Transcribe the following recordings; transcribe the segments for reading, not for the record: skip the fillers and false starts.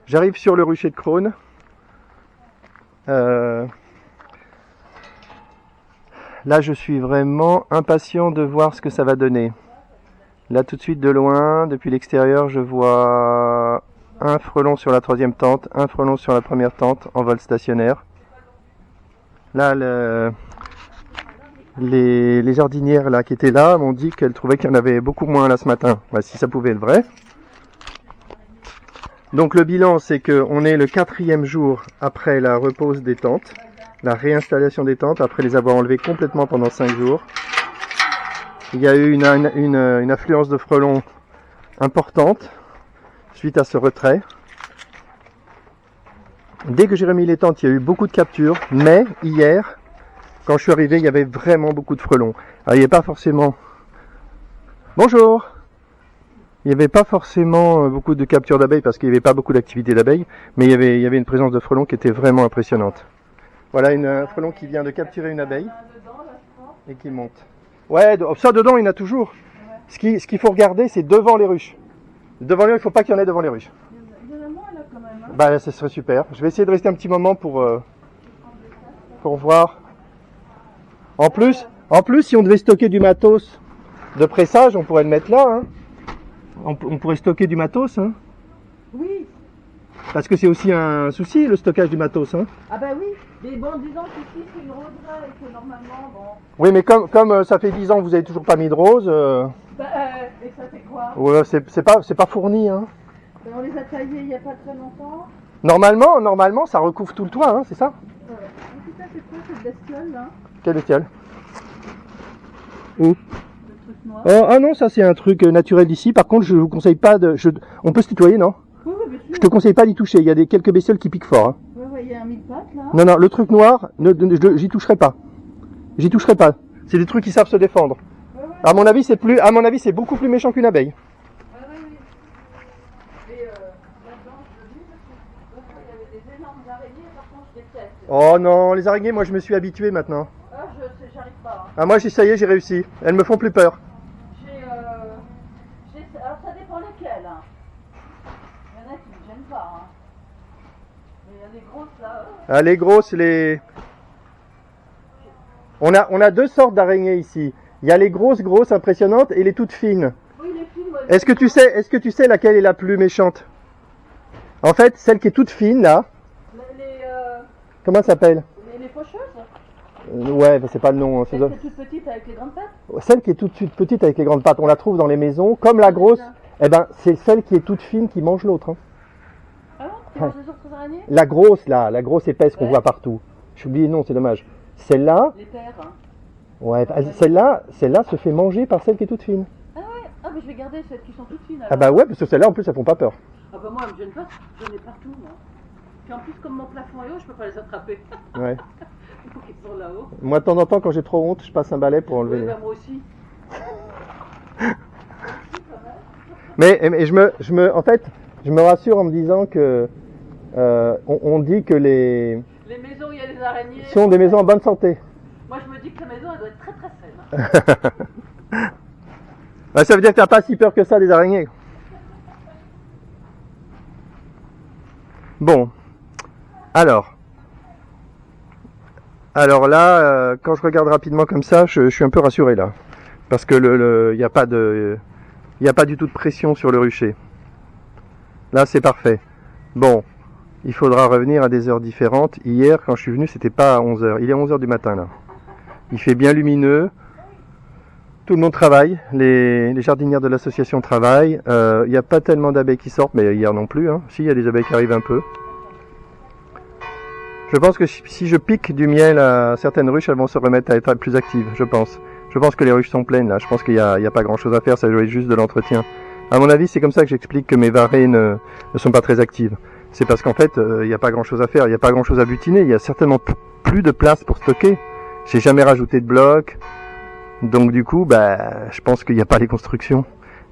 J'arrive sur le rucher de Crosne. Là, je suis vraiment impatient de voir ce que ça va donner. Là, tout de suite, de loin, depuis l'extérieur, je vois un frelon sur la troisième tente, un frelon sur la première tente en vol stationnaire. Là, les jardinières là, qui étaient là m'ont dit qu'elles trouvaient qu'il y en avait beaucoup moins là ce matin. Bah, si ça pouvait être vrai. Donc le bilan, c'est qu'on est le 4e jour après la repose des tentes, la réinstallation des tentes, après les avoir enlevées complètement pendant 5 jours. Il y a eu une affluence de frelons importante suite à ce retrait. Dès que j'ai remis les tentes, il y a eu beaucoup de captures, mais hier, quand je suis arrivé, il y avait vraiment beaucoup de frelons. Alors, il n'y avait pas forcément... Bonjour! Il n'y avait pas forcément beaucoup de captures d'abeilles parce qu'il n'y avait pas beaucoup d'activité d'abeilles, mais il y avait une présence de frelons qui était vraiment impressionnante. Voilà un frelon qui vient de capturer une abeille et qui monte. Ouais, ça dedans il y en a toujours. Ce qu'il faut regarder, c'est devant les ruches. Devant les ruches, il ne faut pas qu'il y en ait devant les ruches. Il y en a moins là quand même. Hein. Bah, ce serait super. Je vais essayer de rester un petit moment pour voir. En plus, si on devait stocker du matos de pressage, on pourrait le mettre là. Hein. On pourrait stocker du matos. Hein. Oui. Parce que c'est aussi un souci, le stockage du matos. Hein. Ah bah oui. Mais bon, disons qu'ici c'est une roseraie et que normalement, bon... Oui, mais comme ça fait 10 ans que vous n'avez toujours pas mis de rose... et ça fait quoi? Ouais, c'est pas fourni. Hein. On les a taillés il n'y a pas très longtemps. Normalement, ça recouvre tout le toit, hein, c'est ça? Ouais. En tout cas, c'est quoi cette bestiole là? Quelle bestiole? Où? Le truc noir. Ah non, ça c'est un truc naturel d'ici. Par contre, je vous conseille pas de... On peut se tutoyer, non? Oui, bien sûr. Je te conseille pas d'y toucher. Il y a quelques bestioles qui piquent fort. Hein. Ouais, il y a un mille-pattes là. Non, le truc noir, j'y toucherai pas. J'y toucherai pas. C'est des trucs qui savent se défendre. Ouais. À mon avis, c'est beaucoup plus méchant qu'une abeille. Oui. Et là-dedans, je dis, parce qu'il y avait des énormes araignées, par contre, je déteste. Oh non, les araignées, moi je me suis habitué maintenant. Ah, j'arrive pas. Hein. Ah, moi, ça y est, j'ai réussi. Elles me font plus peur. Alors, ça dépend lesquelles. Hein. Il y en a qui ne me gênent pas. Hein. Mais il y a des grosses là. Ah, les grosses, On a 2 sortes d'araignées ici. Il y a les grosses impressionnantes et les toutes fines. Oui, les fines, moi, Est-ce que tu sais laquelle est la plus méchante? En fait, celle qui est toute fine là. Comment elle s'appelle? Les faucheuses. Ouais, c'est pas le nom. Celle qui est toute petite avec les grandes pattes. Celle qui est toute petite avec les grandes pattes, on la trouve dans les maisons. Comme la grosse, eh ben, c'est celle qui est toute fine qui mange l'autre. Hein. Ah non, tu manges les autres araignées? La grosse là, la grosse épaisse qu'on voit partout. J'ai oublié le nom, c'est dommage. Celle-là. Les pères. Hein. Ouais, celle-là se fait manger par celle qui est toute fine. Ah ouais, ah mais je vais garder celles qui sont toutes fines. Alors. Ah bah ouais, parce que celles-là en plus elles font pas peur. Ah bah moi elles me gênent pas, j'en ai partout moi. Puis en plus comme mon plafond est haut, je peux pas les attraper. Ouais. Il faut qu'ils sont là-haut. Moi de temps en temps quand j'ai trop honte, je passe un balai pour enlever. Oui, bah moi aussi. Mais en fait, je me rassure en me disant que on dit que les maisons où il y a des araignées sont des maisons en bonne santé. Moi je me dis que la maison elle doit être très très saine. Hein. Bah, ça veut dire que t'as pas si peur que ça des araignées. Bon, alors là, quand je regarde rapidement comme ça, je suis un peu rassuré là, parce que il y a pas du tout de pression sur le rucher. Là, c'est parfait. Bon, il faudra revenir à des heures différentes. Hier, quand je suis venu, c'était pas à 11h. Il est 11h du matin là. Il fait bien lumineux. Tout le monde travaille. Les jardinières de l'association travaillent. Il n'y a pas tellement d'abeilles qui sortent, mais hier non plus. Hein. Si, il y a des abeilles qui arrivent un peu. Je pense que si je pique du miel à certaines ruches, elles vont se remettre à être plus actives, je pense. Je pense que les ruches sont pleines là. Je pense qu'il n'y a pas grand chose à faire, ça doit être juste de l'entretien. À mon avis, c'est comme ça que j'explique que mes varées ne sont pas très actives. C'est parce qu'en fait, il n'y a pas grand chose à faire, il n'y a pas grand chose à butiner, il y a certainement plus de place pour stocker. J'ai jamais rajouté de blocs. Donc du coup, je pense qu'il n'y a pas les constructions.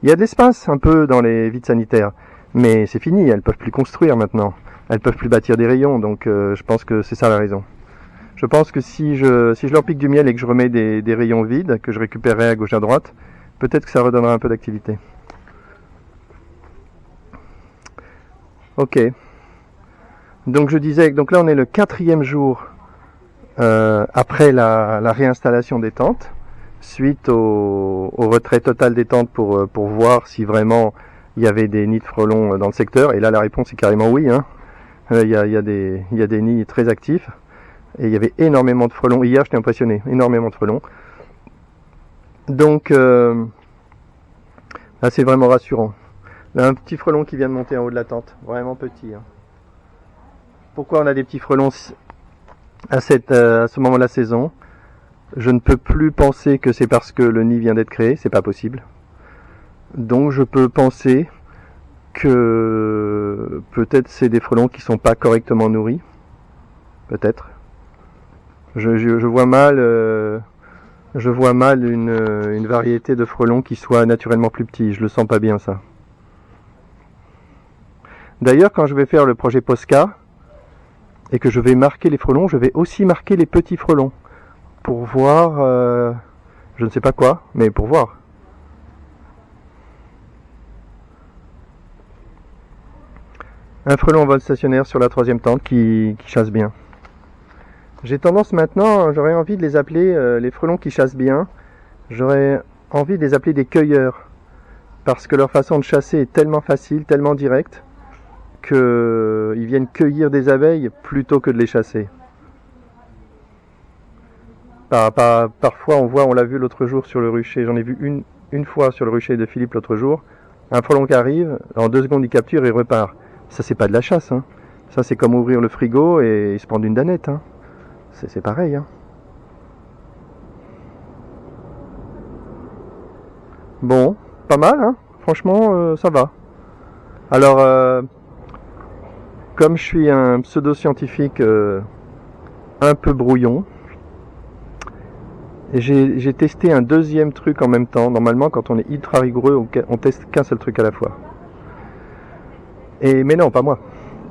Il y a de l'espace un peu dans les vides sanitaires, mais c'est fini, elles peuvent plus construire maintenant. Elles peuvent plus bâtir des rayons, donc je pense que c'est ça la raison. Je pense que si je leur pique du miel et que je remets des rayons vides, que je récupérerai à gauche à droite, peut-être que ça redonnera un peu d'activité. Ok. Donc je disais, donc là on est le 4e jour après la réinstallation des tentes, suite au retrait total des tentes pour voir si vraiment il y avait des nids de frelons dans le secteur. Et là la réponse est carrément oui, hein. Il y a des nids très actifs. Et il y avait énormément de frelons. Hier, j'étais impressionné. Énormément de frelons. Donc, là, c'est vraiment rassurant. Là, un petit frelon qui vient de monter en haut de la tente. Vraiment petit. Hein. Pourquoi on a des petits frelons à ce moment de la saison? Je ne peux plus penser que c'est parce que le nid vient d'être créé. C'est pas possible. Donc, je peux penser que peut-être c'est des frelons qui sont pas correctement nourris. Peut-être. Je vois mal une variété de frelons qui soit naturellement plus petit. Je le sens pas bien, ça. D'ailleurs, quand je vais faire le projet Posca et que je vais marquer les frelons, je vais aussi marquer les petits frelons pour voir, je ne sais pas quoi, mais pour voir. Un frelon en vol stationnaire sur la 3e tente qui chasse bien. J'ai tendance maintenant, j'aurais envie de les appeler les frelons qui chassent bien. J'aurais envie de les appeler des cueilleurs. Parce que leur façon de chasser est tellement facile, tellement directe, qu'ils viennent cueillir des abeilles plutôt que de les chasser. Parfois on l'a vu l'autre jour sur le rucher, j'en ai vu une fois sur le rucher de Philippe l'autre jour. Un frelon qui arrive, en 2 secondes il capture et il repart. Ça c'est pas de la chasse, hein. Ça c'est comme ouvrir le frigo et il se prend une danette, hein. C'est pareil, hein. Bon, pas mal, hein. Franchement, ça va. Alors, comme je suis un pseudo-scientifique un peu brouillon, j'ai testé un 2e truc en même temps. Normalement, quand on est ultra rigoureux, on teste qu'un seul truc à la fois. Mais non, pas moi.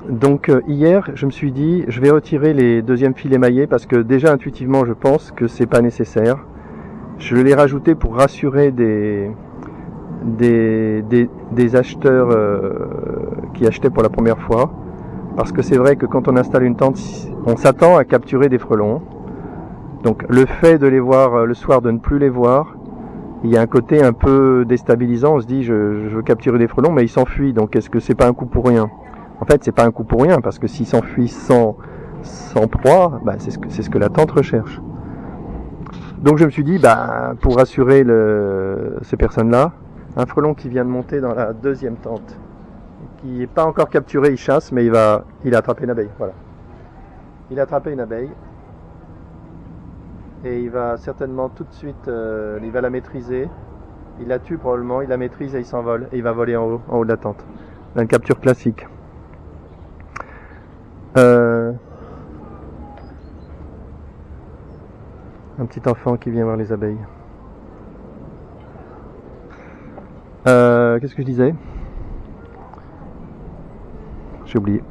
Donc hier, je me suis dit, je vais retirer les 2e fils émaillés parce que déjà intuitivement, je pense que c'est pas nécessaire. Je l'ai rajouté pour rassurer des acheteurs qui achetaient pour la première fois. Parce que c'est vrai que quand on installe une tente, on s'attend à capturer des frelons. Donc le fait de les voir le soir, de ne plus les voir, il y a un côté un peu déstabilisant. On se dit, je veux capturer des frelons, mais ils s'enfuient. Donc est-ce que c'est pas un coup pour rien? En fait, c'est pas un coup pour rien, parce que s'ils s'enfuient sans proie, bah, c'est ce que la tente recherche. Donc je me suis dit, bah, pour rassurer ces personnes-là, un frelon qui vient de monter dans la 2e tente, qui n'est pas encore capturé, il chasse, mais il a attrapé une abeille. Voilà. Il a attrapé une abeille. Et il va certainement tout de suite, il va la maîtriser. Il la tue probablement, il la maîtrise et il s'envole. Et il va voler en haut de la tente. Une capture classique. Un petit enfant qui vient voir les abeilles. Qu'est-ce que je disais? J'ai oublié.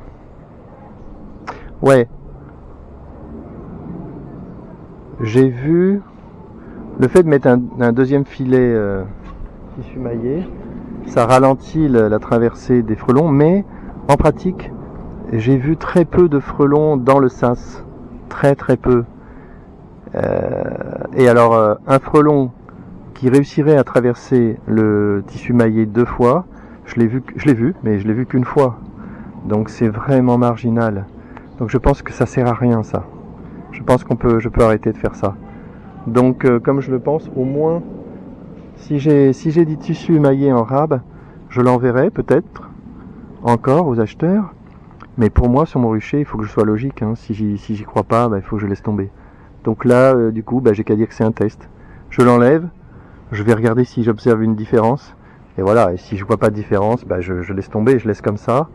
Ouais. J'ai vu le fait de mettre un 2e filet tissu maillé, ça ralentit la traversée des frelons, mais en pratique, j'ai vu très peu de frelons dans le sas, très peu. Et alors, un frelon qui réussirait à traverser le tissu maillé 2 fois, je l'ai vu, mais je l'ai vu qu'une fois. Donc c'est vraiment marginal. Donc je pense que ça sert à rien, ça. Je pense je peux arrêter de faire ça. Donc comme je le pense, au moins, si j'ai du tissu maillé en rab, je l'enverrai peut-être encore aux acheteurs. Mais pour moi, sur mon rucher, il faut que je sois logique, hein. Si j'y crois pas, bah, il faut que je laisse tomber. Donc là, du coup, bah, j'ai qu'à dire que c'est un test. Je l'enlève, je vais regarder si j'observe une différence. Et voilà, et si je vois pas de différence, bah, je laisse tomber, je laisse comme ça.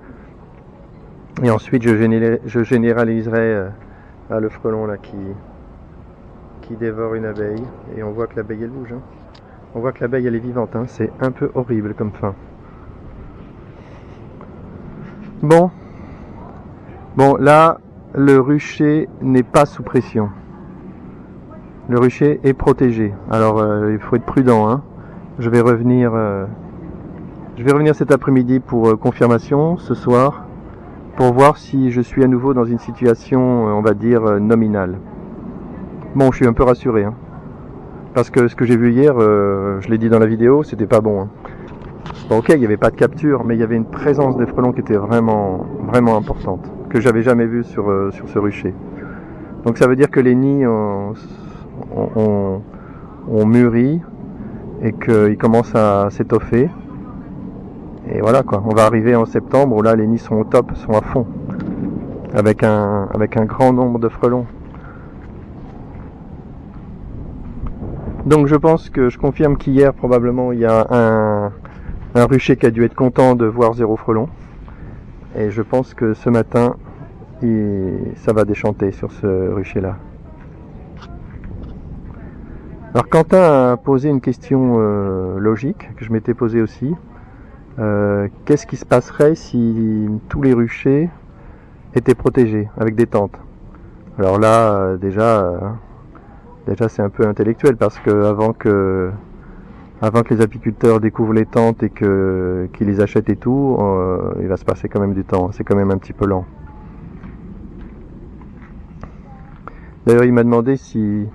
Et ensuite, je généraliserai le frelon là qui dévore une abeille. Et on voit que l'abeille, elle bouge, hein. On voit que l'abeille, elle est vivante, hein. C'est un peu horrible comme fin. Bon, là, le rucher n'est pas sous pression. Le rucher est protégé. Alors, il faut être prudent, hein. Je vais revenir cet après-midi pour confirmation, ce soir. pour voir si je suis à nouveau dans une situation, on va dire, nominale. Bon, je suis un peu rassuré, hein, parce que ce que j'ai vu hier, je l'ai dit dans la vidéo, c'était pas bon. Hein. Bon, ok, il n'y avait pas de capture, mais il y avait une présence des frelons qui était vraiment, vraiment importante, que j'avais jamais vue sur ce rucher. Donc ça veut dire que les nids ont mûri et qu'ils commencent à s'étoffer. Et voilà quoi, on va arriver en septembre où là les nids sont au top, sont à fond, avec un grand nombre de frelons. Donc je pense que je confirme qu'hier probablement il y a un rucher qui a dû être content de voir 0 frelon. Et je pense que ce matin, ça va déchanter sur ce rucher là. Alors Quentin a posé une question logique que je m'étais posée aussi. Qu'est-ce qui se passerait si tous les ruchers étaient protégés avec des tentes? Alors là, déjà c'est un peu intellectuel parce que avant que les apiculteurs découvrent les tentes et qu'ils les achètent et tout, il va se passer quand même du temps. C'est quand même un petit peu lent. D'ailleurs, il m'a demandé si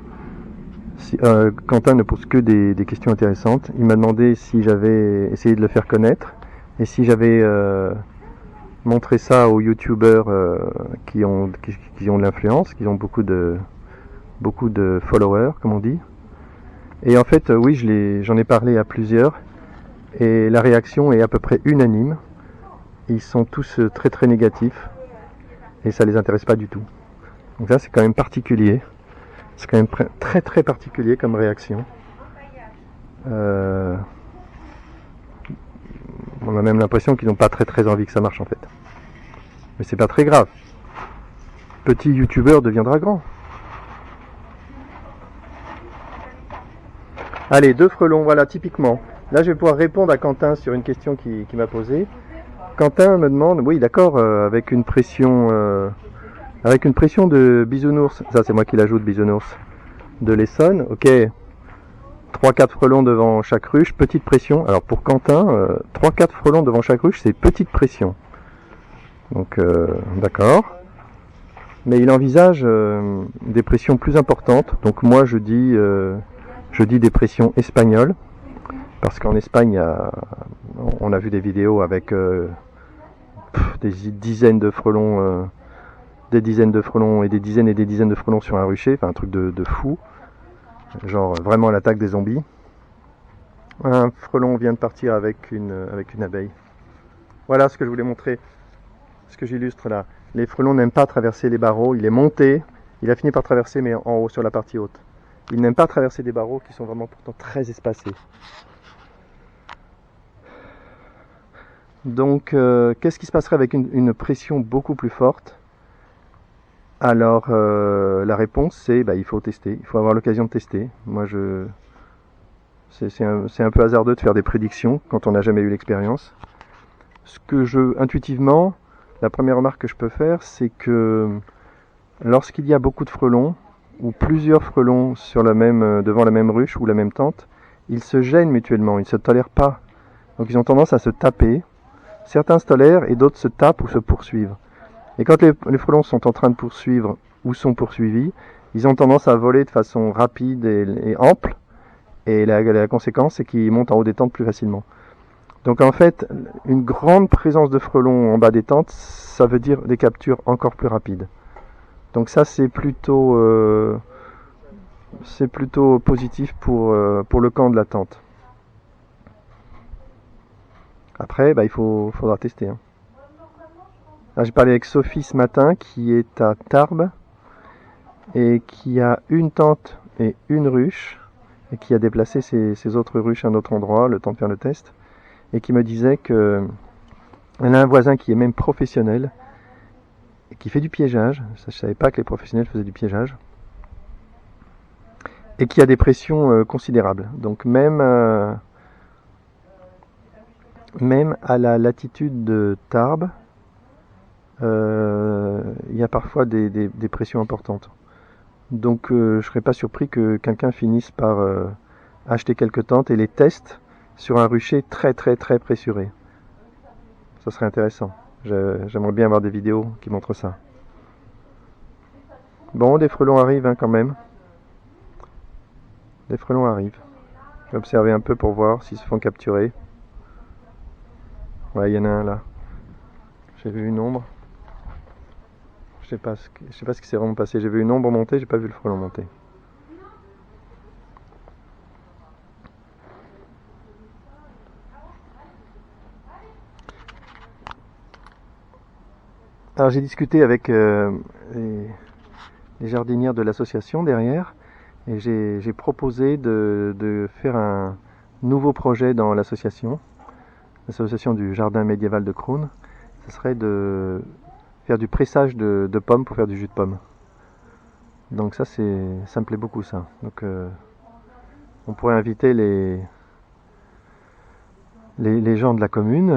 Quentin ne pose que des questions intéressantes. Il m'a demandé si j'avais essayé de le faire connaître et si j'avais montré ça aux youtubeurs qui ont de l'influence, qui ont beaucoup de followers, comme on dit. Et en fait, oui, j'en ai parlé à plusieurs et la réaction est à peu près unanime. Ils sont tous très très négatifs et ça les intéresse pas du tout. Donc ça, c'est quand même particulier. C'est quand même très très particulier comme réaction. On a même l'impression qu'ils n'ont pas très très envie que ça marche en fait. Mais c'est pas très grave. Petit youtubeur deviendra grand. Allez, 2 frelons, voilà, typiquement. Là, je vais pouvoir répondre à Quentin sur une question qu'il m'a posée. Quentin me demande, oui, d'accord, avec une pression de bisounours, ça c'est moi qui l'ajoute, bisounours, de l'Essonne, ok, 3-4 frelons devant chaque ruche, petite pression. Alors pour Quentin, 3-4 frelons devant chaque ruche, c'est petite pression. Donc, d'accord. Mais il envisage des pressions plus importantes. Donc moi, je dis des pressions espagnoles. Parce qu'en Espagne, on a vu des vidéos avec des dizaines de frelons, et des dizaines et des dizaines de frelons sur un rucher, enfin un truc de fou, genre vraiment l'attaque des zombies. Un frelon vient de partir avec une abeille. Voilà ce que je voulais montrer, ce que j'illustre là. Les frelons n'aiment pas traverser les barreaux, il est monté, il a fini par traverser mais en haut sur la partie haute. Il n'aime pas traverser des barreaux qui sont vraiment pourtant très espacés. Donc, qu'est-ce qui se passerait avec une pression beaucoup plus forte? Alors, la réponse, c'est il faut tester. Il faut avoir l'occasion de tester. Moi, c'est un peu hasardeux de faire des prédictions quand on n'a jamais eu l'expérience. Intuitivement, la première remarque que je peux faire, c'est que lorsqu'il y a beaucoup de frelons, ou plusieurs frelons devant la même ruche ou la même tente, ils se gênent mutuellement, ils ne se tolèrent pas. Donc, ils ont tendance à se taper. Certains se tolèrent et d'autres se tapent ou se poursuivent. Et quand les frelons sont en train de poursuivre ou sont poursuivis, ils ont tendance à voler de façon rapide et ample. Et la conséquence, c'est qu'ils montent en haut des tentes plus facilement. Donc en fait, une grande présence de frelons en bas des tentes, ça veut dire des captures encore plus rapides. Donc ça, c'est plutôt positif pour le camp de la tente. Après, il faudra tester. Hein. Là, j'ai parlé avec Sophie ce matin, qui est à Tarbes, et qui a une tente et une ruche, et qui a déplacé ses autres ruches à un autre endroit, le temps de faire le test, et qui me disait qu'elle a un voisin qui est même professionnel, et qui fait du piégeage. Ça, je ne savais pas que les professionnels faisaient du piégeage. Et qui a des pressions considérables. Donc même à la latitude de Tarbes, il y a parfois des pressions importantes. Donc je ne serais pas surpris que quelqu'un finisse par acheter quelques tentes et les teste sur un rucher très très très pressuré. Ça serait intéressant. J'aimerais bien avoir des vidéos qui montrent ça. Bon, des frelons arrivent hein, quand même. Des frelons arrivent. Je vais observer un peu pour voir s'ils se font capturer. Ouais, il y en a un là. J'ai vu une ombre. Je sais pas ce qui s'est vraiment passé. J'ai vu une ombre monter, j'ai pas vu le frelon monter. Alors j'ai discuté avec les jardinières de l'association derrière et j'ai proposé de faire un nouveau projet dans l'association du jardin médiéval de Kroon. Ce serait de faire du pressage de pommes pour faire du jus de pomme. Donc ça me plaît beaucoup ça. Donc on pourrait inviter les gens de la commune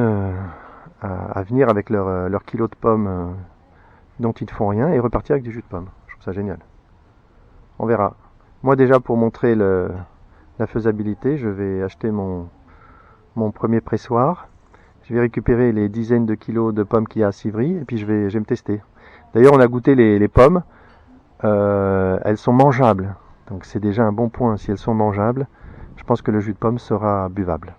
à venir avec leur kilo de pommes dont ils ne font rien et repartir avec du jus de pomme. Je trouve ça génial. On verra. Moi déjà pour montrer la faisabilité, je vais acheter mon premier pressoir. Je vais récupérer les dizaines de kilos de pommes qu'il y a à Civry et puis je vais me tester. D'ailleurs on a goûté les pommes. Elles sont mangeables. Donc c'est déjà un bon point. Si elles sont mangeables, je pense que le jus de pomme sera buvable.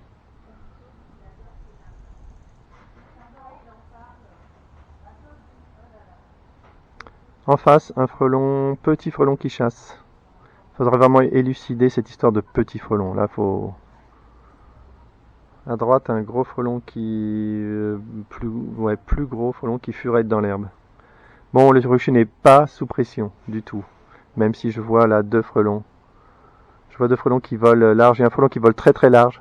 En face, un petit frelon qui chasse. Il faudrait vraiment élucider cette histoire de petit frelon. Là, faut... À droite, un gros frelon plus gros frelon qui furette dans l'herbe. Bon, le rucher n'est pas sous pression du tout. Même si je vois là deux frelons. Je vois deux frelons qui volent large et un frelon qui vole très très large.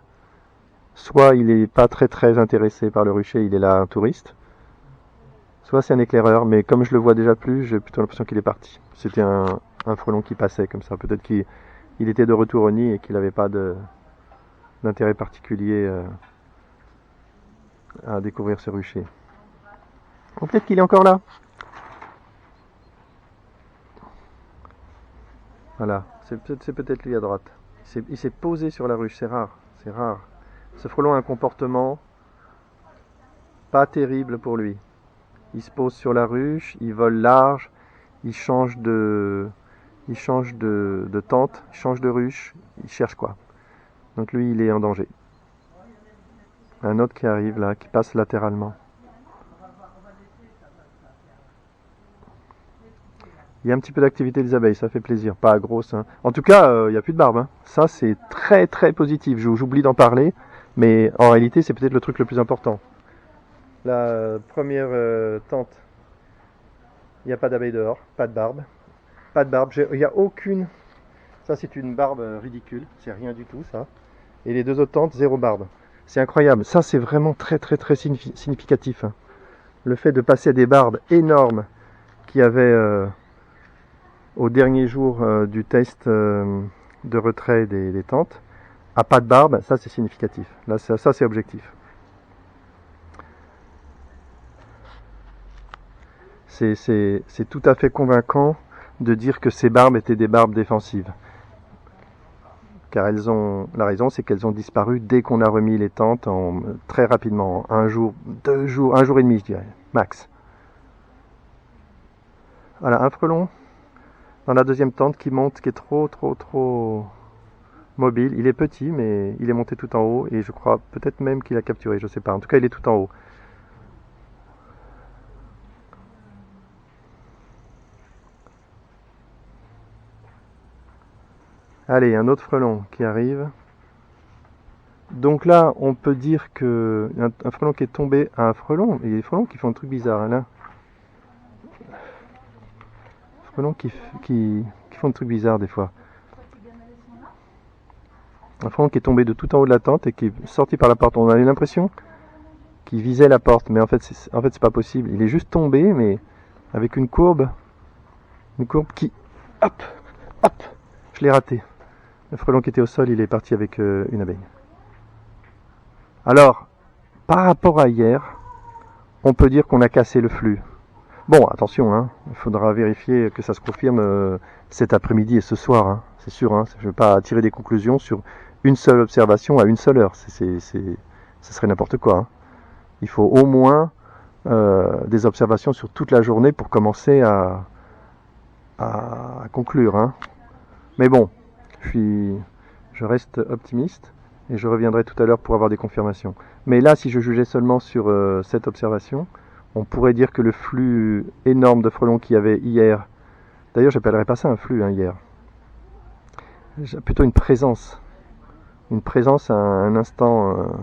Soit il n'est pas très très intéressé par le rucher, il est là un touriste. Soit c'est un éclaireur, mais comme je le vois déjà plus, j'ai plutôt l'impression qu'il est parti. C'était un frelon qui passait comme ça. Peut-être qu'il était de retour au nid et qu'il n'avait pas d'intérêt particulier à découvrir ce rucher. Ou peut-être qu'il est encore là. Voilà, c'est peut-être lui à droite. Il s'est posé sur la ruche, c'est rare. Ce frelon a un comportement pas terrible pour lui. Il se pose sur la ruche, il vole large, il change de tente, il change de ruche, il cherche quoi. Donc lui, il est en danger. Un autre qui arrive là, qui passe latéralement. Il y a un petit peu d'activité des abeilles, ça fait plaisir, pas grosse. Hein. En tout cas, il n'y a plus de barbe. Hein. Ça, c'est très très positif. J'oublie d'en parler, mais en réalité, c'est peut-être le truc le plus important. La première tente, il n'y a pas d'abeilles dehors, pas de barbe. Il n'y a aucune... Ça, c'est une barbe ridicule, c'est rien du tout, ça. Et les deux autres tentes, zéro barbe. C'est incroyable. Ça, c'est vraiment très très très significatif. Hein. Le fait de passer à des barbes énormes qu'il y avait... au dernier jour du test de retrait des tentes, à pas de barbe, ça c'est significatif. Là, ça c'est objectif. C'est tout à fait convaincant de dire que ces barbes étaient des barbes défensives. Car la raison c'est qu'elles ont disparu dès qu'on a remis les tentes très rapidement, un jour, 2 jours, 1 jour et demi je dirais, max. Voilà, un frelon dans la deuxième tente qui monte, qui est trop mobile. Il est petit, mais il est monté tout en haut et je crois peut-être même qu'il a capturé, je sais pas. En tout cas, il est tout en haut. Allez, un autre frelon qui arrive. Donc là, on peut dire que un frelon qui est tombé à un frelon. Il y a des frelons qui font un truc bizarre, hein, là. Frelons qui font des trucs bizarres des fois. Un frelon qui est tombé de tout en haut de la tente et qui est sorti par la porte. On a eu l'impression qu'il visait la porte, mais en fait c'est pas possible. Il est juste tombé, mais avec une courbe qui, hop, je l'ai raté. Le frelon qui était au sol, il est parti avec une abeille. Alors, par rapport à hier, on peut dire qu'on a cassé le flux. Bon, attention, hein, il faudra vérifier que ça se confirme cet après-midi et ce soir, hein, c'est sûr. Hein, je ne vais pas tirer des conclusions sur une seule observation à une seule heure. Ce serait n'importe quoi. Hein. Il faut au moins des observations sur toute la journée pour commencer à conclure. Hein. Mais bon, je reste optimiste et je reviendrai tout à l'heure pour avoir des confirmations. Mais là, si je jugeais seulement sur cette observation, on pourrait dire que le flux énorme de frelons qu'il y avait hier, d'ailleurs je n'appellerais pas ça un flux hier, plutôt une présence à un instant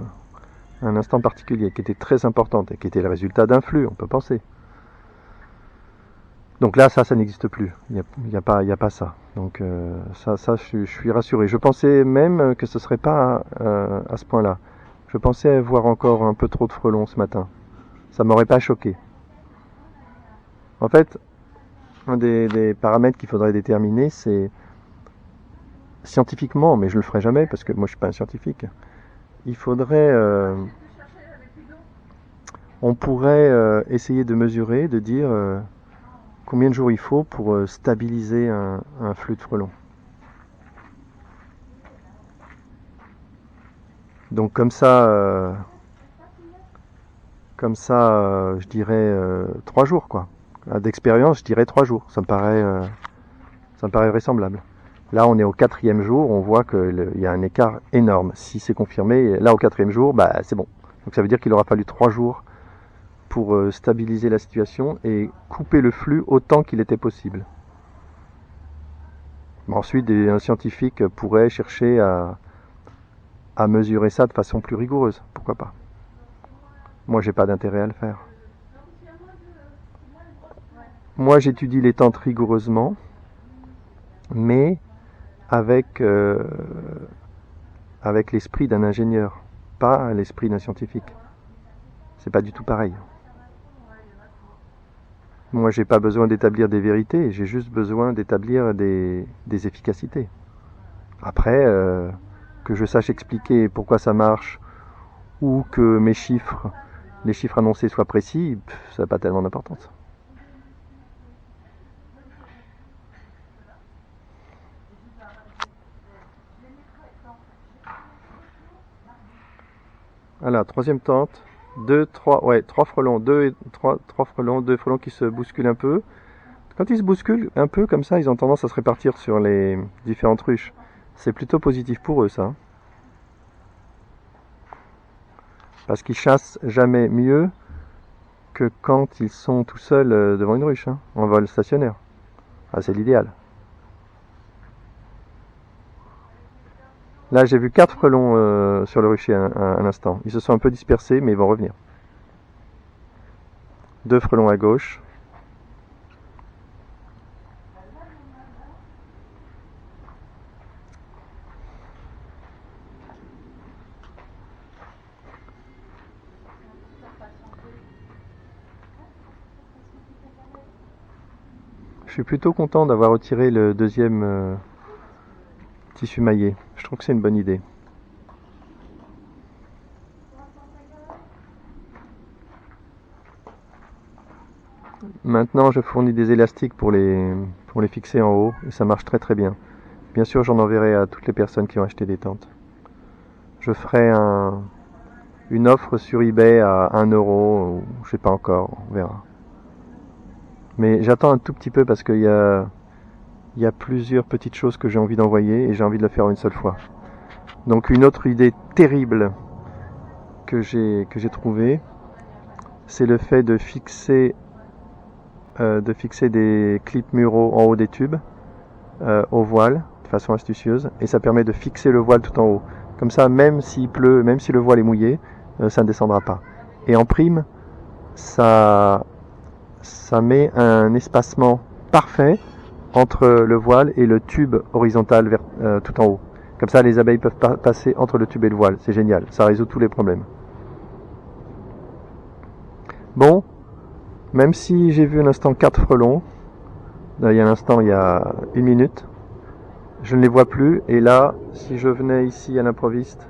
particulier qui était très importante et qui était le résultat d'un flux, on peut penser. Donc là, ça n'existe plus. Il n'y a pas ça. Donc je suis rassuré. Je pensais même que ce serait pas à ce point-là. Je pensais voir encore un peu trop de frelons ce matin. Ça m'aurait pas choqué. En fait, un des paramètres qu'il faudrait déterminer, c'est scientifiquement, mais je le ferai jamais parce que moi je suis pas un scientifique. Il faudrait, on pourrait essayer de mesurer, de dire combien de jours il faut pour stabiliser un flux de frelons. Donc comme ça, je dirais 3 jours quoi. D'expérience, je dirais 3 jours. Ça me paraît vraisemblable. Là, on est au 4e jour, on voit qu'il y a un écart énorme. Si c'est confirmé, là au 4e jour, bah c'est bon. Donc ça veut dire qu'il aura fallu 3 jours pour stabiliser la situation et couper le flux autant qu'il était possible. Ensuite, un scientifique pourrait chercher à mesurer ça de façon plus rigoureuse. Pourquoi pas? Moi, j'ai pas d'intérêt à le faire. Moi, j'étudie les tentes rigoureusement, mais avec l'esprit d'un ingénieur, pas l'esprit d'un scientifique. C'est pas du tout pareil. Moi, j'ai pas besoin d'établir des vérités, j'ai juste besoin d'établir des efficacités. Après, que je sache expliquer pourquoi ça marche, ou que les chiffres annoncés soient précis, ça n'a pas tellement d'importance. Voilà, 3e tente. 3 frelons, 2 frelons qui se bousculent un peu. Quand ils se bousculent un peu comme ça, ils ont tendance à se répartir sur les différentes ruches. C'est plutôt positif pour eux, ça. Parce qu'ils chassent jamais mieux que quand ils sont tout seuls devant une ruche, hein, en vol stationnaire. Ah, c'est l'idéal. Là, j'ai vu 4 frelons sur le rucher un instant. Ils se sont un peu dispersés, mais ils vont revenir. 2 frelons à gauche. Je suis plutôt content d'avoir retiré le 2e tissu maillé. Je trouve que c'est une bonne idée. Maintenant, je fournis des élastiques pour les fixer en haut et ça marche très très bien. Bien sûr, j'en enverrai à toutes les personnes qui ont acheté des tentes. Je ferai une offre sur eBay à 1 €, ou je sais pas encore, on verra. Mais j'attends un tout petit peu parce qu'il y a plusieurs petites choses que j'ai envie d'envoyer et j'ai envie de le faire une seule fois. Donc une autre idée terrible que j'ai trouvée, c'est le fait de fixer des clips muraux en haut des tubes au voile de façon astucieuse et ça permet de fixer le voile tout en haut. Comme ça, même s'il pleut, même si le voile est mouillé, ça ne descendra pas. Et en prime, ça met un espacement parfait entre le voile et le tube horizontal tout en haut. Comme ça, les abeilles peuvent passer entre le tube et le voile. C'est génial, ça résout tous les problèmes. Bon, même si j'ai vu un instant 4 frelons, il y a 1 minute, je ne les vois plus. Et là, si je venais ici à l'improviste,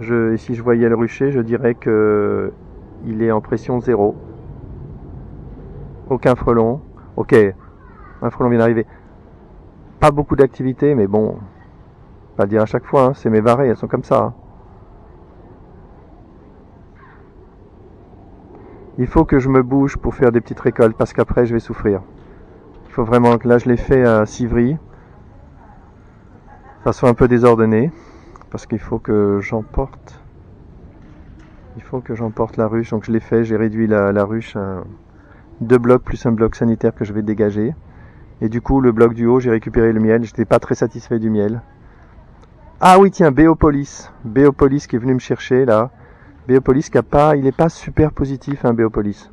et si je voyais le rucher, je dirais que il est en pression 0. Aucun frelon. Ok, un frelon vient d'arriver. Pas beaucoup d'activité, mais bon, pas dire à chaque fois, hein, c'est mes varées, elles sont comme ça. Hein. Il faut que je me bouge pour faire des petites récoltes parce qu'après je vais souffrir. Il faut vraiment que là je l'ai fait à Civry, de façon un peu désordonnée, parce qu'il faut que j'emporte. Il faut que j'emporte la ruche, donc je l'ai fait, j'ai réduit la ruche à 2 blocs plus un bloc sanitaire que je vais dégager. Et du coup le bloc du haut, j'ai récupéré le miel, j'étais pas très satisfait du miel. Ah oui tiens, Béopolis qui est venu me chercher là. Béopolis qui a pas, il est pas super positif hein, Béopolis.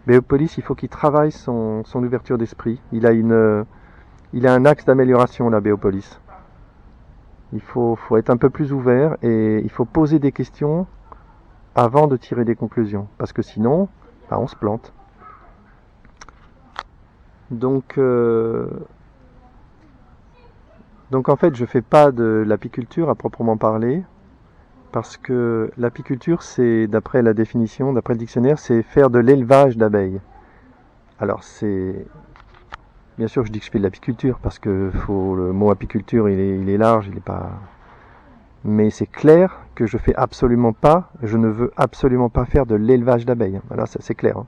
Béopolis, il faut qu'il travaille son ouverture d'esprit. Il a un axe d'amélioration là, Béopolis. Il faut être un peu plus ouvert et il faut poser des questions avant de tirer des conclusions. Parce que sinon, bah, on se plante. Donc en fait, je fais pas de l'apiculture à proprement parler. Parce que l'apiculture, c'est, d'après la définition, d'après le dictionnaire, c'est faire de l'élevage d'abeilles. Alors c'est... Bien sûr, je dis que je fais de l'apiculture, parce que le mot apiculture, il est large, il est pas... Mais c'est clair que je ne veux absolument pas faire de l'élevage d'abeilles. Voilà, ça c'est clair. Hein.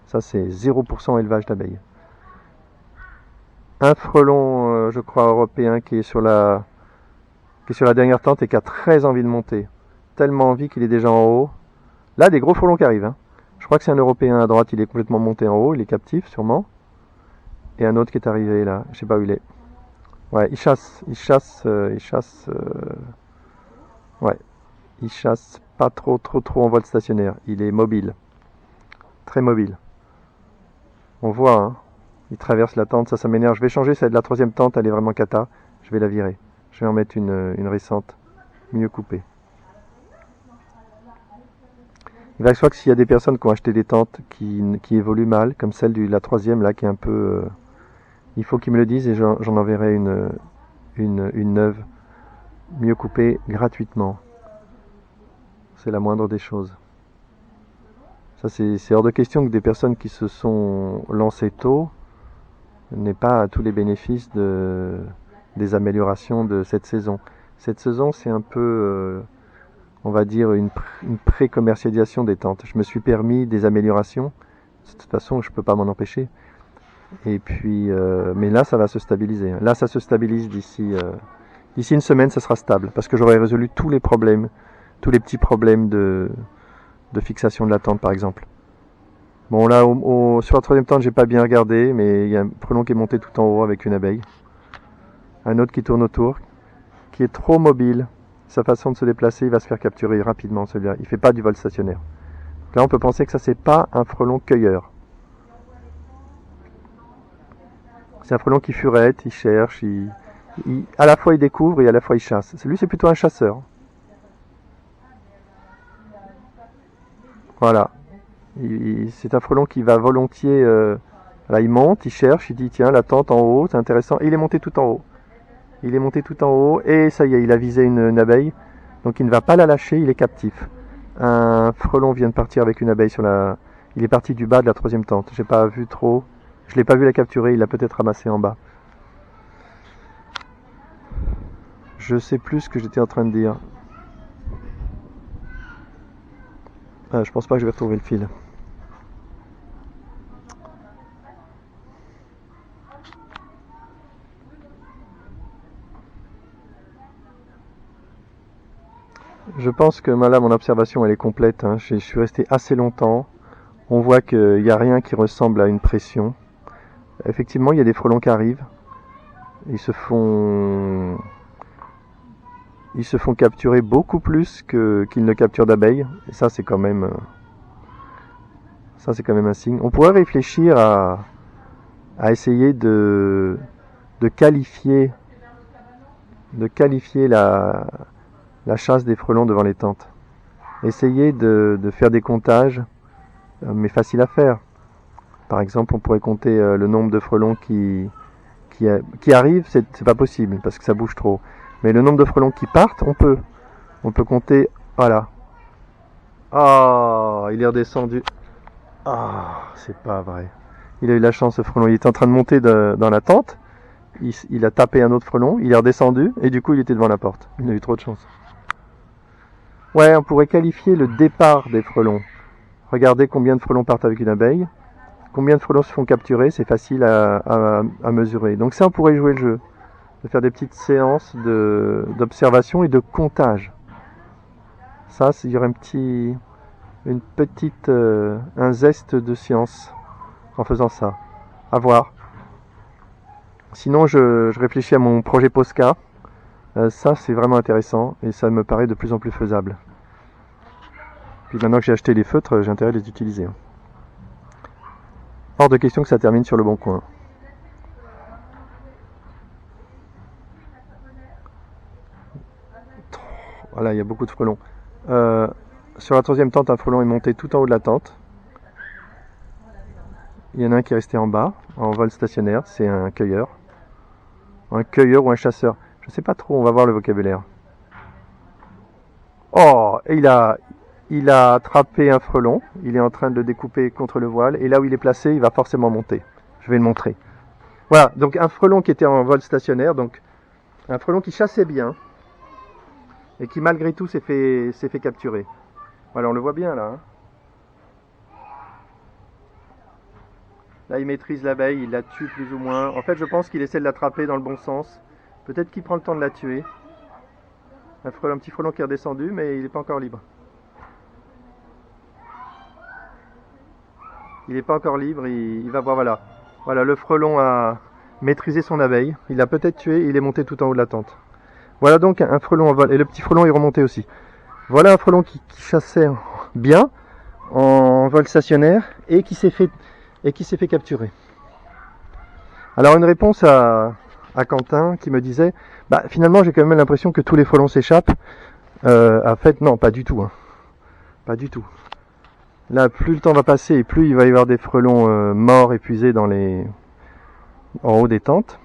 Ça c'est 0% élevage d'abeilles. Un frelon, je crois, européen qui est sur la dernière tente et qui a très envie de monter. Tellement envie qu'il est déjà en haut. Là, des gros frelons qui arrivent. Hein. Je crois que c'est un Européen à droite, il est complètement monté en haut, il est captif sûrement. Et un autre qui est arrivé là, je sais pas où il est. Ouais, il chasse pas trop en vol stationnaire. Il est mobile, très mobile. On voit, hein, il traverse la tente, ça m'énerve. Je vais changer celle de la 3e tente, elle est vraiment cata. Je vais la virer. Je vais en mettre une récente, mieux coupée. Il va de soi que s'il y a des personnes qui ont acheté des tentes qui évoluent mal, comme celle de la 3e là, qui est un peu... il faut qu'ils me le disent et j'en enverrai une neuve, mieux coupée, gratuitement. C'est la moindre des choses. Ça, c'est hors de question que des personnes qui se sont lancées tôt n'aient pas tous les bénéfices des améliorations de cette saison. Cette saison, c'est un peu... on va dire une pré-commercialisation des tentes. Je me suis permis des améliorations. De toute façon, je ne peux pas m'en empêcher. Et puis, mais là, ça va se stabiliser. Là, ça se stabilise d'ici une semaine, ça sera stable. Parce que j'aurai résolu tous les problèmes, tous les petits problèmes de fixation de la tente, par exemple. Bon, là, sur la 3e tente, j'ai pas bien regardé, mais il y a un frelon qui est monté tout en haut avec une abeille. Un autre qui tourne autour, qui est trop mobile. Sa façon de se déplacer, il va se faire capturer rapidement celui-là. Il fait pas du vol stationnaire. Là, on peut penser que ça, c'est pas un frelon cueilleur. C'est un frelon qui furette, il cherche, à la fois il découvre et à la fois il chasse. Lui, c'est plutôt un chasseur. Voilà. C'est un frelon qui va volontiers... là, il monte, il cherche, il dit tiens, la tente en haut, c'est intéressant. Et il est monté tout en haut. Il est monté tout en haut et ça y est, il a visé une abeille. Donc il ne va pas la lâcher, il est captif. Un frelon vient de partir avec une abeille sur la... Il est parti du bas de la 3e tente. J'ai pas vu trop. Je l'ai pas vu la capturer, il l'a peut-être ramassé en bas. Je sais plus ce que j'étais en train de dire. Je pense pas que je vais retrouver le fil. Je pense que là, mon observation, elle est complète. Hein. Je suis resté assez longtemps. On voit qu'il n'y a rien qui ressemble à une pression. Effectivement, il y a des frelons qui arrivent. Ils se font capturer beaucoup plus qu'ils ne capturent d'abeilles. Et ça, c'est quand même un signe. On pourrait réfléchir à essayer de qualifier la chasse des frelons devant les tentes. Essayer de faire des comptages, mais facile à faire. Par exemple, on pourrait compter le nombre de frelons qui arrivent, c'est pas possible parce que ça bouge trop. Mais le nombre de frelons qui partent, on peut compter. Voilà. Ah, il est redescendu. Ah, c'est pas vrai. Il a eu la chance, ce frelon. Il était en train de monter dans la tente. Il a tapé un autre frelon. Il est redescendu et du coup, il était devant la porte. Il a eu trop de chance. Ouais, on pourrait qualifier le départ des frelons. Regardez combien de frelons partent avec une abeille. Combien de frelons se font capturer, c'est facile à mesurer. Donc ça, on pourrait jouer le jeu. De faire des petites séances d'observation et de comptage. Ça, il y aurait un zeste de science en faisant ça. À voir. Sinon, je réfléchis à mon projet Posca. Ça, c'est vraiment intéressant et ça me paraît de plus en plus faisable. Puis maintenant que j'ai acheté les feutres, j'ai intérêt à les utiliser. Hors de question que ça termine sur le bon coin. Voilà, il y a beaucoup de frelons. Sur la troisième tente, un frelon est monté tout en haut de la tente. Il y en a un qui est resté en bas, en vol stationnaire, c'est un cueilleur. Un cueilleur ou un chasseur. Je sais pas trop, on va voir le vocabulaire. Oh, et il a attrapé un frelon, il est en train de le découper contre le voile, et là où il est placé, il va forcément monter. Je vais le montrer. Voilà, donc un frelon qui était en vol stationnaire, donc un frelon qui chassait bien, et qui malgré tout s'est fait capturer. Voilà, on le voit bien là. Hein. Là, il maîtrise l'abeille, il la tue plus ou moins. En fait, je pense qu'il essaie de l'attraper dans le bon sens. Peut-être qu'il prend le temps de la tuer. Un petit frelon qui est redescendu, mais il n'est pas encore libre. Il n'est pas encore libre, il va voir, voilà. Voilà, le frelon a maîtrisé son abeille. Il l'a peut-être tué, il est monté tout en haut de la tente. Voilà donc un frelon en vol. Et le petit frelon est remonté aussi. Voilà un frelon qui chassait bien, en vol stationnaire, et qui s'est fait capturer. Alors une réponse à Quentin qui me disait, bah finalement j'ai quand même l'impression que tous les frelons s'échappent. En fait non, pas du tout. Hein. Pas du tout. Là, plus le temps va passer et plus il va y avoir des frelons morts, épuisés en haut des tentes.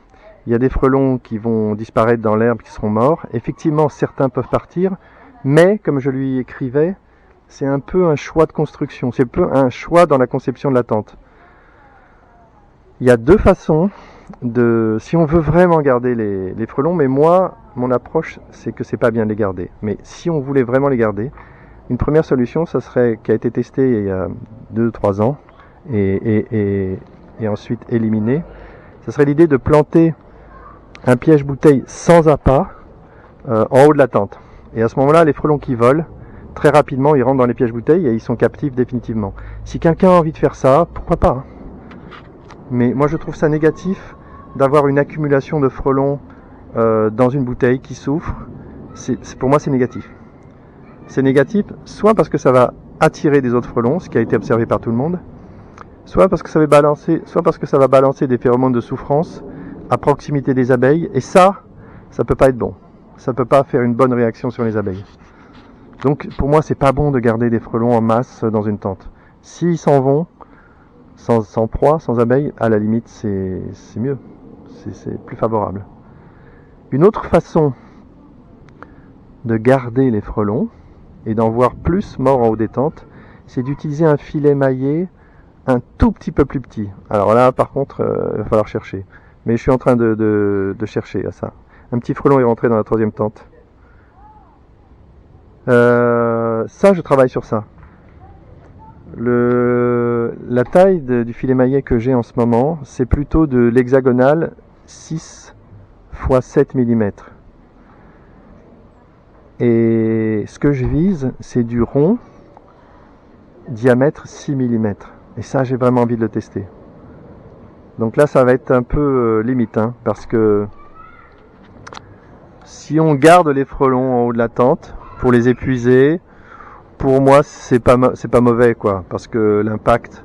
Il y a des frelons qui vont disparaître dans l'herbe, qui seront morts. Effectivement, certains peuvent partir, mais comme je lui écrivais, c'est un peu un choix de construction. C'est un peu un choix dans la conception de la tente. Il y a deux façons si on veut vraiment garder les frelons, mais moi, mon approche, c'est que c'est pas bien de les garder. Mais si on voulait vraiment les garder, une première solution, ça serait, qui a été testée il y a 2-3 ans, et ensuite éliminée, ça serait l'idée de planter un piège bouteille sans appât en haut de la tente. Et à ce moment-là, les frelons qui volent, très rapidement, ils rentrent dans les pièges bouteilles et ils sont captifs définitivement. Si quelqu'un a envie de faire ça, pourquoi pas hein. Mais moi je trouve ça négatif d'avoir une accumulation de frelons dans une bouteille qui souffre. Pour moi c'est négatif. C'est négatif soit parce que ça va attirer des autres frelons, ce qui a été observé par tout le monde, soit parce que ça va balancer des phéromones de souffrance à proximité des abeilles, et ça peut pas être bon. Ça peut pas faire une bonne réaction sur les abeilles. Donc pour moi c'est pas bon de garder des frelons en masse dans une tente. S'ils s'en vont, sans proie, sans abeilles, à la limite c'est mieux, c'est plus favorable. Une autre façon de garder les frelons et d'en voir plus morts en haut des tentes, c'est d'utiliser un filet maillé un tout petit peu plus petit. Alors là par contre il va falloir chercher, mais je suis en train de chercher à ça. Un petit frelon est rentré dans la troisième tente. Ça je travaille sur ça. La taille du filet maillet que j'ai en ce moment, c'est plutôt de l'hexagonal 6 x 7 mm. Et ce que je vise, c'est du rond, diamètre 6 mm. Et ça, j'ai vraiment envie de le tester. Donc là, ça va être un peu limite, hein, parce que si on garde les frelons en haut de la tente pour les épuiser, pour moi c'est pas mauvais quoi, parce que l'impact,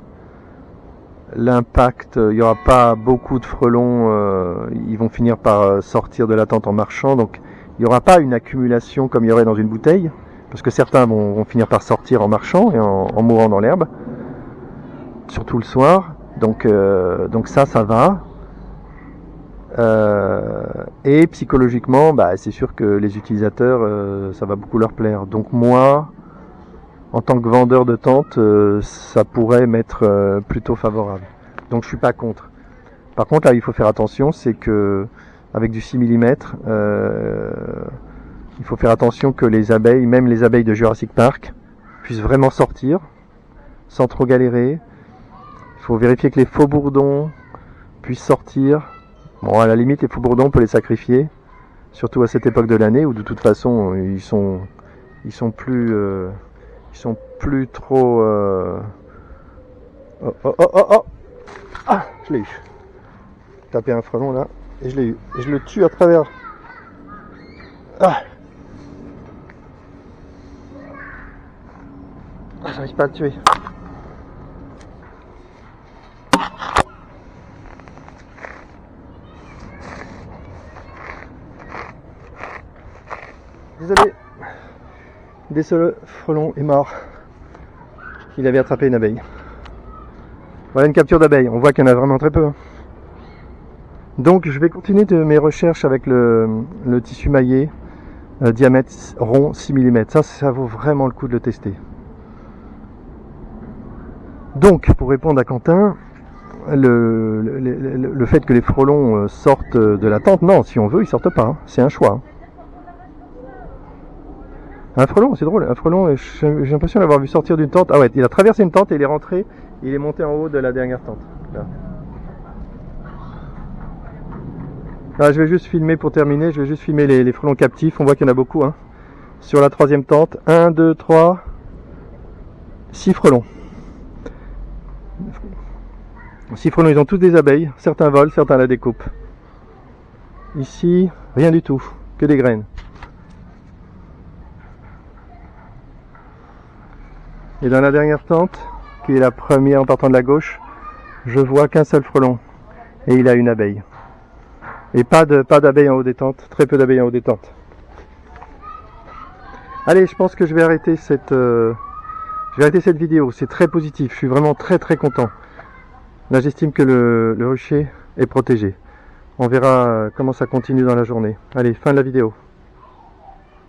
il y aura pas beaucoup de frelons, ils vont finir par sortir de la tente en marchant, donc il y aura pas une accumulation comme il y aurait dans une bouteille, parce que certains vont finir par sortir en marchant et en mourant dans l'herbe, surtout le soir. Donc ça va. Et psychologiquement, c'est sûr que les utilisateurs, ça va beaucoup leur plaire. Donc moi, en tant que vendeur de tente, ça pourrait m'être plutôt favorable. Donc je suis pas contre. Par contre, là, il faut faire attention, c'est que avec du 6 mm, il faut faire attention que les abeilles, même les abeilles de Jurassic Park, puissent vraiment sortir sans trop galérer. Il faut vérifier que les faux bourdons puissent sortir. Bon, à la limite, les faux bourdons, on peut les sacrifier, surtout à cette époque de l'année où de toute façon ils sont plus trop. Oh oh oh oh oh. Ah, je l'ai eu. Taper un frelon là et je l'ai eu. Et je le tue à travers. Ah. Ah, j'arrive pas à le tuer. Désolé. Désolé, frelon est mort. Il avait attrapé une abeille. Voilà une capture d'abeille. On voit qu'il y en a vraiment très peu. Donc je vais continuer mes recherches avec le tissu maillé diamètre rond 6 mm. Ça vaut vraiment le coup de le tester. Donc pour répondre à Quentin, le fait que les frelons sortent de la tente, non, si on veut, ils sortent pas. Hein. C'est un choix. Hein. Un frelon, c'est drôle. Un frelon, j'ai l'impression d'avoir vu sortir d'une tente. Ah ouais, il a traversé une tente et il est rentré. Il est monté en haut de la dernière tente. Là. Là, je vais juste filmer pour terminer. Je vais juste filmer les frelons captifs. On voit qu'il y en a beaucoup. Hein. Sur la troisième tente, 1, 2, 3, 6 frelons. 6 frelons, ils ont tous des abeilles. Certains volent, certains la découpent. Ici, rien du tout. Que des graines. Et dans la dernière tente, qui est la première en partant de la gauche, je vois qu'un seul frelon. Et il a une abeille. Et pas d'abeilles en haut des tentes. Très peu d'abeilles en haut des tentes. Allez, je pense que je vais arrêter cette vidéo. C'est très positif. Je suis vraiment très très content. Là, j'estime que le rucher est protégé. On verra comment ça continue dans la journée. Allez, fin de la vidéo.